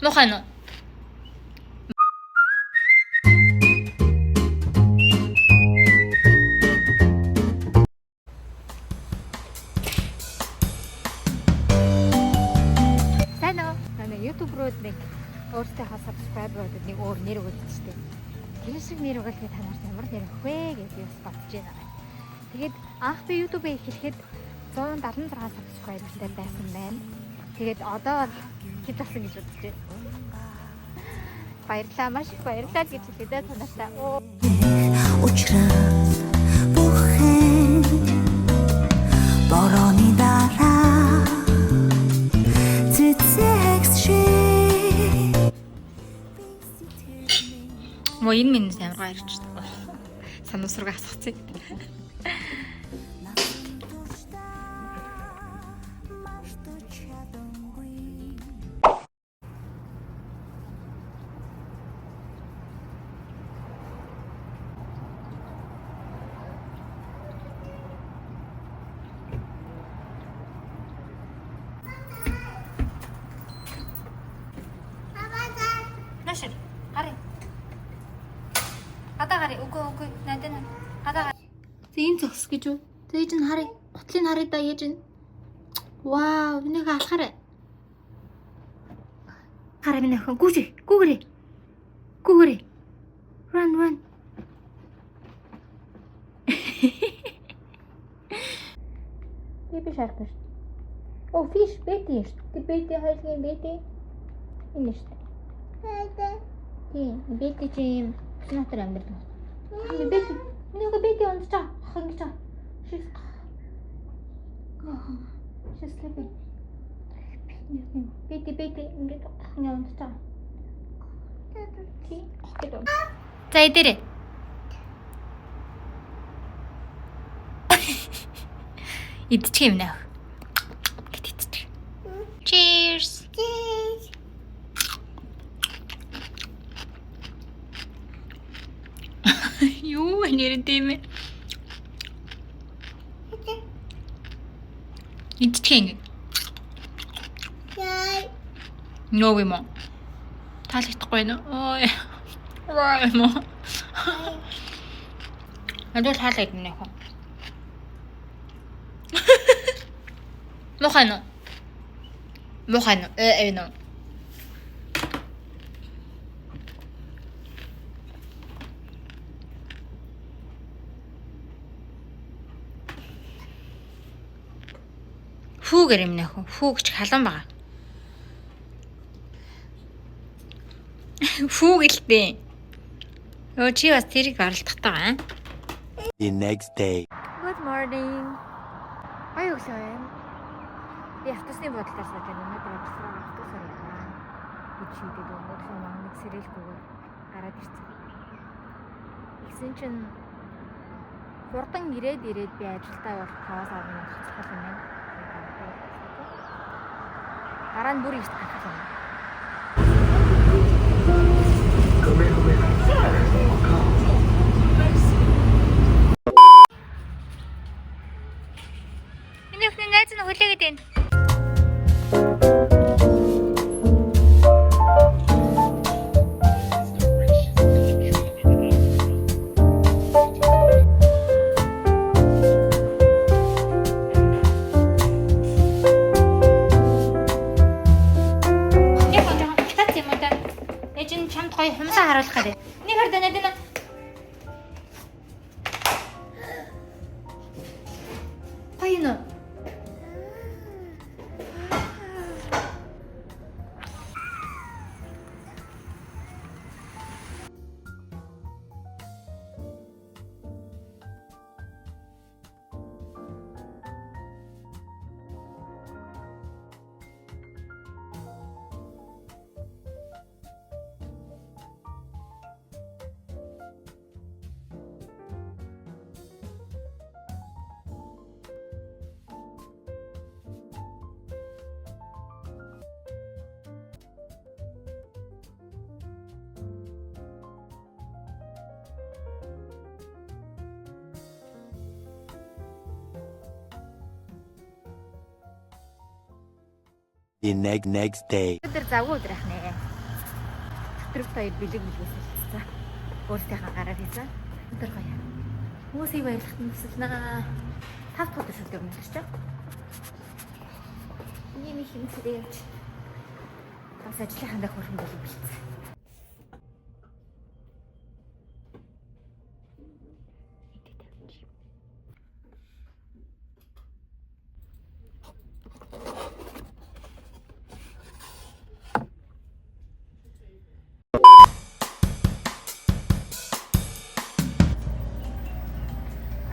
Мухай нь. Сайн уу? Манай YouTube руу нэг өөртөөхөө subscriber-уудад нэг өөр нэр өгүүлчихтэй. Тэр шиг нэр өгүүлэхэд та нарт ямар нэр өгөх вэ гэж бас бодож байна. Тэгээд анх би YouTube-ийг эхлэхэд 176 subscriber-тай байсан байна. Тэгээд одоо хэд болсон гэж бодож байна. Баярлалаа, маш их баярлалаа гэж хэлээд та нартай. Учраас бүхэн борооны дараа цэцэгс шиг Мо энэ минь амар баярчдаг. Сануусраг асгацъя. Нашир. Гари. Гадаа гари. Үгүй. Надад. Гадаа гари. Энэ зогс гэж үү? Ээж нь харъя. Гутлыг харъя да ээж нь. Вау, энийг алхаарай. Хараа минь охин. Гүүгээрээ. Run. Baby shark шүү. Oh, fish baby шүү. Тэ baby хайлгийн baby. Энэ шүү. Тийм, бэти чим натар амьдрал. Бэти, нэг бэти онцоо, хангачаа. She's sleeping. Бэти ингээд хангаа онцоо. Тийм, гэдэг. За идэрэ. Идчих юм наа. Идчих. Cheers. Юу нэрэнтэй юм. Идчихэн. Яй. Нөө юм. Таалагдахгүй нөө. Ой. Ваа мо. Надад таалагдсан нэ хөө. Мохано. Нөө. Фүү гэр юм нэ хөө. Фүү гэж халуун байгаа. Фүү гэлтэй. Өө чи бас тэрийг оролдох таа. The next day. Good morning. Аяа өглөө. Би автосны бодлоор сууж байна. Өнөөдөр автосаар яваа. Би чийдээд өнөөдөр нэг сэрэлгүйгээр гараад ирсэн. Тэгсэн чинь хурдан ирээд би ажилдаа явах 5 сар минут хацлах юм байна. Дараа нь бүр их хатах юм. Миний өхний найз нь хүлээгээд байна. Чамд гоё хумсаа харуулах гэдэг. Нэг хар данаа дэнэ. Гоё нөө. The next day. Өдөр завгүй өдөр ахнаа. өдрөс хоёр бэлэг билгсэн. Өөртөөхөө гараад хийсэн. Өдөр гоё. Хүмүүсийг баярлахад нь хүсэлнэ. 5 дахь өдөр шүлдэг юм гэж чинь. Ийм их юм сэрэж. Бас ажлынхаа дэх хөрхөн болов бэлдсэн.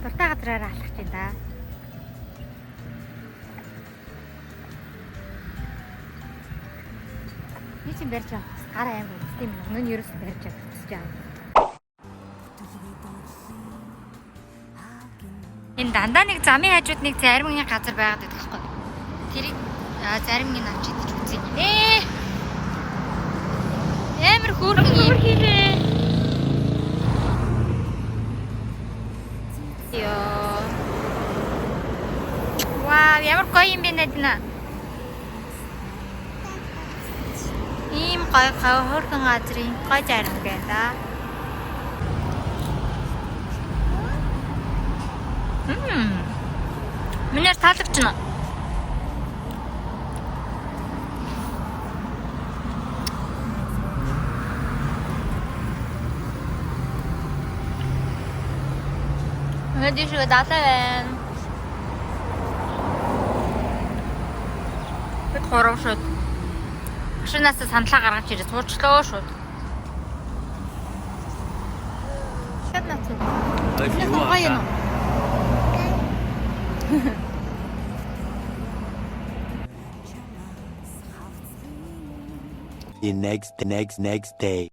Дуртай газраараа алхаж байна да. Би чинь барьж авах бас гараа аим байна. Тийм үү? Өнөө ерөөсөө барьж авах гэж байна. Энэ дандаа нэг замын хажууд нэг заримгийн газар байгаад байдаг байхгүй. Тэрийг заримгийн авч идэж үзье. Амар хөөрхөн юм хийлээ. Йоо. Вау, ямар гоё юм бэ надина. Ийм гоё хөөрхөн газрын гоё зарим байна да. Минер таалагдчихна. Хэдийшээ даалаа байна. Бид гурав шууд. Машинаас сандлаа гаргаж ирээ суучлаа шууд. Шат нацсан. Гоё юм. The next day.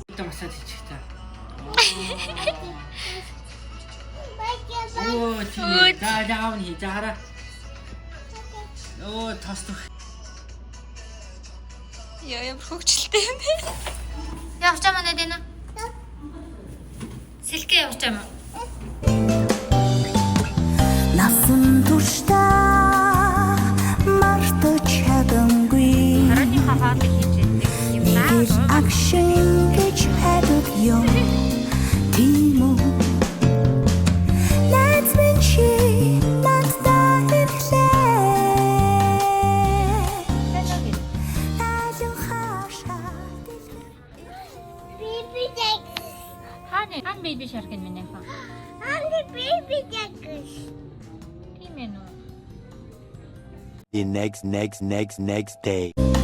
Ito massage çıktı. Oo, çiğ. Daha ni daha. Oo, tastuk. Яа хөгчлөлтэй юм бэ? Явж байгаа маа нэдэнэ. Сэлхээ явж байгаа маа. 낯선 도시다 мартаж чадамгүй Харааныхаа хоолыг хийж байдаг юм Нэгэр даа. агшин гэж байдаг юм тийм үү Let's be cheap надтай хэлээ Ажил хашаа Хаан baby shark юм нэ хаа. baby jackers Тийм ээ нөө. The next day.